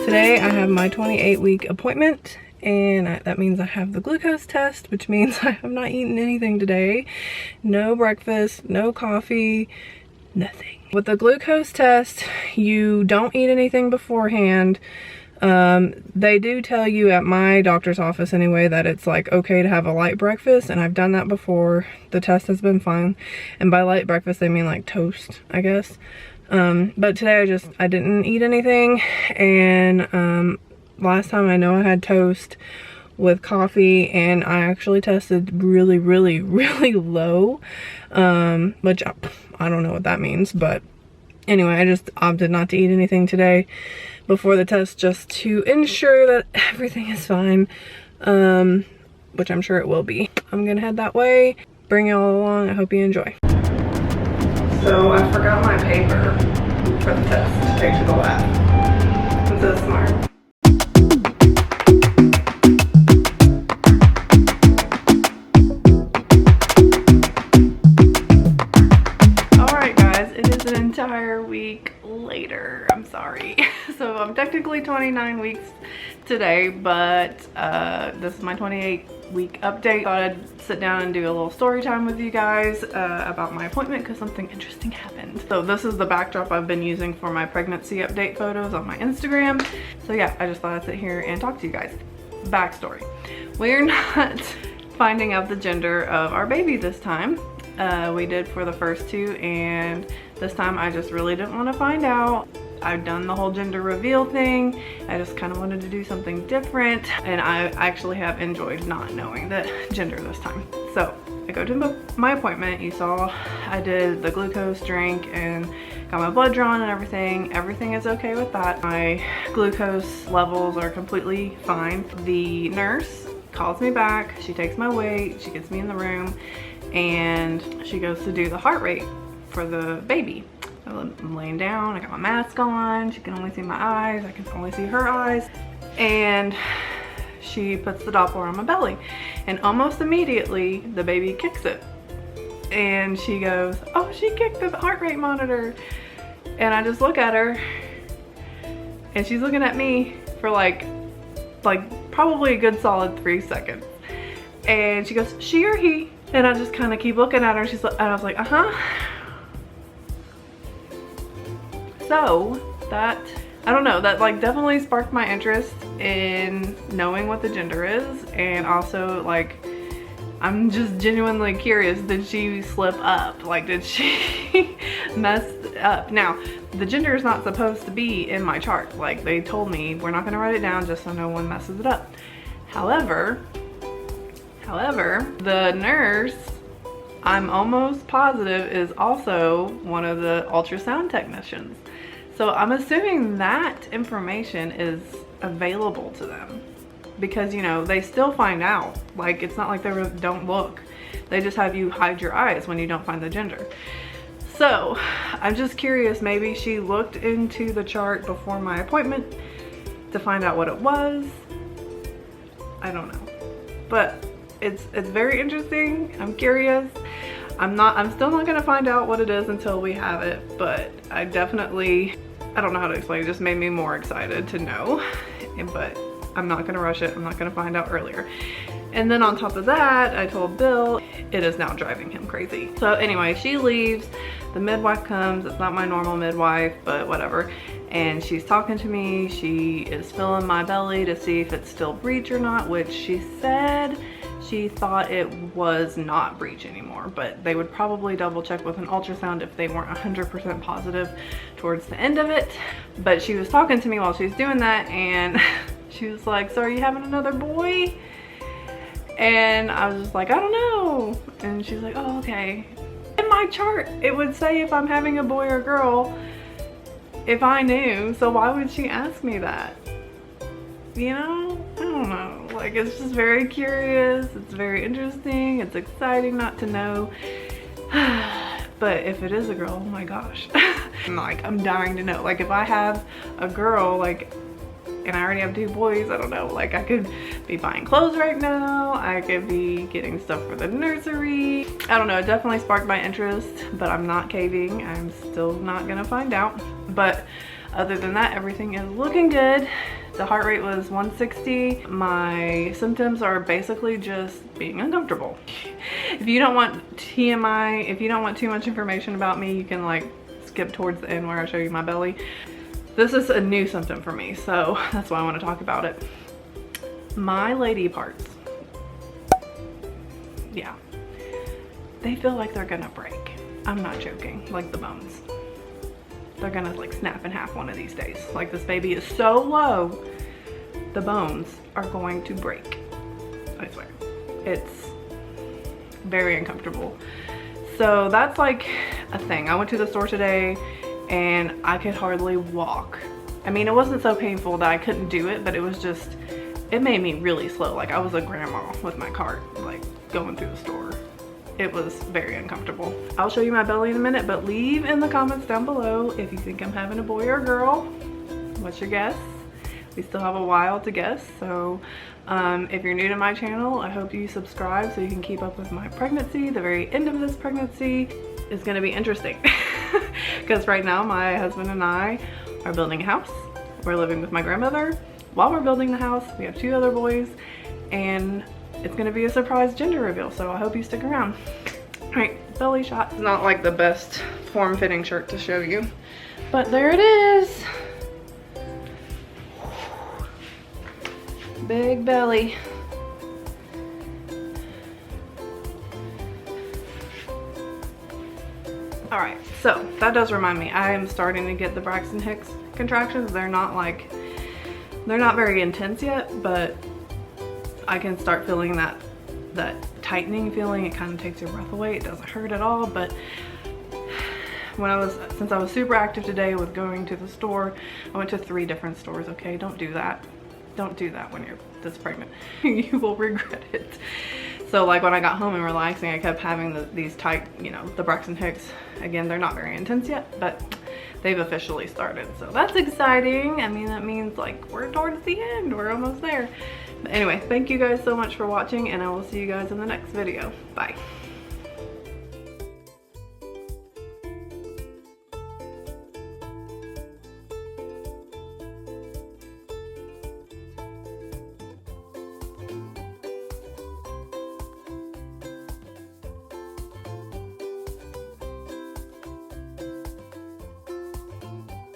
Today I have my 28-week appointment, and that means I have the glucose test, which means I have not eaten anything today. No breakfast, no coffee, nothing. With the glucose test, you don't eat anything beforehand. They do tell you at my doctor's office anyway that it's like okay to have a light breakfast, and I've done that before. The test has been fine, and by light breakfast they mean like toast, I guess. But today I didn't eat anything, and last time I know I had toast with coffee, and I actually tested really low, which I don't know what that means, but anyway, I just opted not to eat anything today before the test just to ensure that everything is fine, which I'm sure it will be. I'm gonna head that way, bring y'all along. I hope you enjoy. So I forgot my paper for the test to take to the lab. I'm so smart. Alright guys, it is an entire week later. I'm sorry. So I'm technically 29 weeks today, but this is my 28-week update. Thought I'd sit down and do a little story time with you guys about my appointment because something interesting happened. So this is the backdrop I've been using for my pregnancy update photos on my Instagram. So yeah, I just thought I'd sit here and talk to you guys. Backstory. We're not finding out the gender of our baby this time. We did for the first two, and this time I just really didn't want to find out. I've done the whole gender reveal thing. I just kind of wanted to do something different, and I actually have enjoyed not knowing the gender this time. So I go to my appointment. You saw I did the glucose drink and got my blood drawn and everything. Everything is okay with that. My glucose levels are completely fine. The nurse calls me back. She takes my weight. She gets me in the room, and she goes to do the heart rate for the baby. I'm laying down, I got my mask on, she can only see my eyes, I can only see her eyes, and she puts the Doppler on my belly, and almost immediately the baby kicks it, and she goes, oh, she kicked the heart rate monitor. And I just look at her, and she's looking at me for like probably a good solid 3 seconds, and she goes, she or he? And I just kind of keep looking at her, and I was like, uh-huh. So that, I don't know, that like definitely sparked my interest in knowing what the gender is, and also like I'm just genuinely curious, did she slip up? Like, did she mess up? Now, the gender is not supposed to be in my chart. Like, they told me we're not gonna write it down just so no one messes it up. However, the nurse, I'm almost positive, is also one of the ultrasound technicians. So I'm assuming that information is available to them, because, you know, they still find out. Like, it's not like they don't look. They just have you hide your eyes when you don't find the gender. So I'm just curious, maybe she looked into the chart before my appointment to find out what it was. I don't know, but it's very interesting. I'm curious. I'm still not gonna find out what it is until we have it, but I don't know how to explain, it just made me more excited to know, but I'm not gonna rush it. I'm not gonna find out earlier. And then on top of that, I told Bill, it is now driving him crazy. So anyway, she leaves, the midwife comes. It's not my normal midwife, but whatever. And she's talking to me. She is feeling my belly to see if it's still breech or not, which she said she thought it was not breech anymore, but they would probably double check with an ultrasound if they weren't 100% positive towards the end of it. But she was talking to me while she was doing that, and she was like, so are you having another boy? And I was just like, I don't know. And she's like, oh, okay. In my chart, it would say if I'm having a boy or girl, if I knew. So why would she ask me that? You know, I don't know. Like, it's just very curious. It's very interesting. It's exciting not to know. But if it is a girl, oh my gosh. I'm dying to know. Like, if I have a girl, like, and I already have 2 boys. I don't know, like I could be buying clothes right now. I could be getting stuff for the nursery. I don't know, it definitely sparked my interest, but I'm not caving. I'm still not gonna find out. But other than that, everything is looking good. The heart rate was 160. My symptoms are basically just being uncomfortable. If you don't want TMI, if you don't want too much information about me, you can like skip towards the end where I show you my belly. This is a new symptom for me, so that's why I want to talk about it. My lady parts, yeah, they feel like they're gonna break. I'm not joking, like the bones. They're gonna like snap in half one of these days. Like this baby is so low, the bones are going to break. I swear. It's very uncomfortable. So that's like a thing. I went to the store today and I could hardly walk. I mean, it wasn't so painful that I couldn't do it, but it was just, it made me really slow. Like I was a grandma with my cart, like going through the store. It was very uncomfortable. I'll show you my belly in a minute, but leave in the comments down below if you think I'm having a boy or a girl. What's your guess? We still have a while to guess. So if you're new to my channel, I hope you subscribe so you can keep up with my pregnancy. The very end of this pregnancy is gonna be interesting because right now my husband and I are building a house. We're living with my grandmother. While we're building the house, we have 2 other boys, and it's gonna be a surprise gender reveal, so I hope you stick around. All right, belly shot. It's not like the best form-fitting shirt to show you, but there it is. Big belly. All right, so that does remind me, I am starting to get the Braxton Hicks contractions. They're not very intense yet, but I can start feeling that tightening feeling. It kind of takes your breath away. It doesn't hurt at all, but since I was super active today with going to the store, I went to 3 different stores. Okay, don't do that. Don't do that when you're this pregnant. You will regret it. So like when I got home and relaxing, I kept having these tight, you know, the Braxton Hicks. Again, they're not very intense yet, but they've officially started. So that's exciting. I mean, that means like we're towards the end. We're almost there. But anyway, thank you guys so much for watching, and I will see you guys in the next video. Bye.